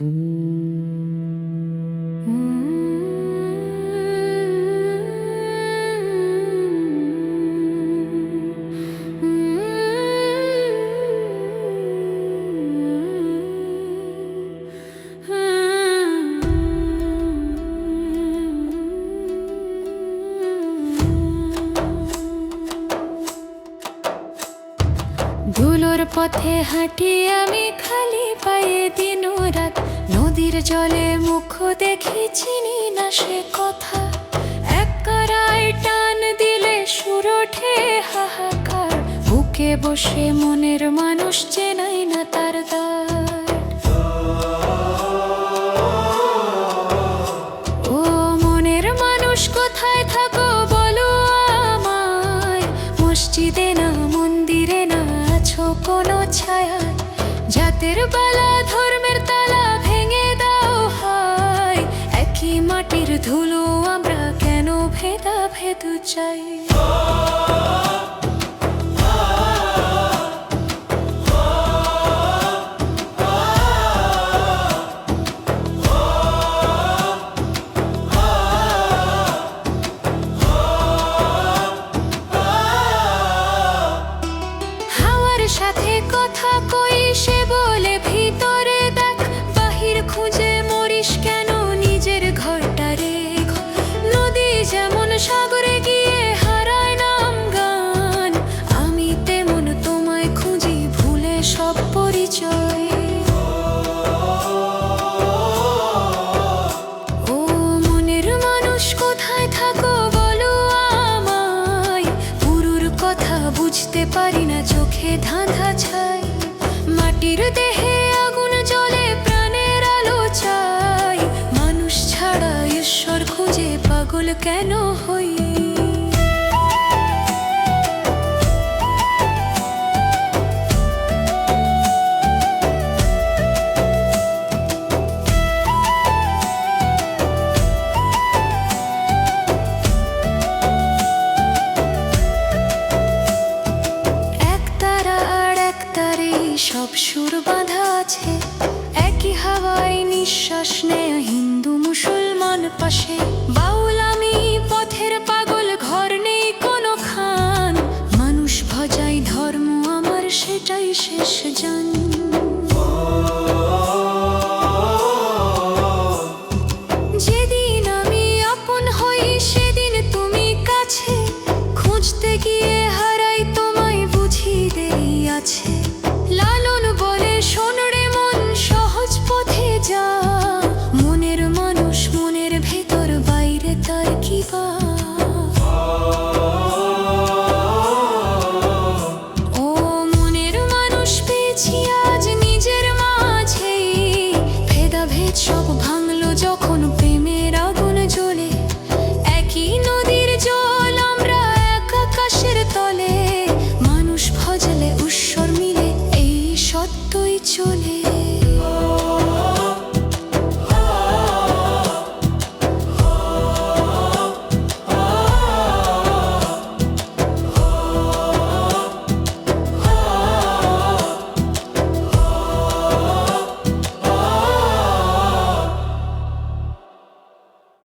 ধুলোর পথে হাঁটি আমি খালি পায়ে দিন রাত, নদীর জলে মুখ দেখি চিনি না সে কথা। এক কড়াই টান দিলে সুর ওঠে হাহাকার, বুকে বসে মনের মানুষ চেনাই না তার দ্বার। ও মনের মানুষ কোথায় থাকো বলো আমায়, মসজিদে না মন্দিরে না আছো কোনো ছায়া, জাতের বালা ধর্মের তালা ভেঙে দাও হায়। একই মাটির ধুলো আমরা কেন ভেদাভেদ চাই? সাথে কথা কই সে বলে ভিতরে দেখ, বাহির খুঁজে মরিস কেন নিজের ঘরটারে। নদী যেমন সাগরে গিয়ে হারায় নাম গান, আমি তেমন তোমায় খুঁজি ভুলে সব পরিচয়। ও মনের মানুষ কোথায় থাকো বলো আমায়, পুরুর কথা বুঝতে পারি না চোখে ধাঁধা ছাই। মাটির দেহে আগুন জ্বলে প্রাণের আলো চাই, মানুষ ছাড়া ঈশ্বর খুঁজে পাগল কেন হই? সব সুর বাঁধা আছে একই হাওয়ায়, নিঃশ্বাস নেয় হিন্দু মুসলমান পাশে। বাউল আমি পথের পাগল, ঘর নেই কোনো খান, মানুষ ভজাই ধর্ম আমার সেটাই শেষ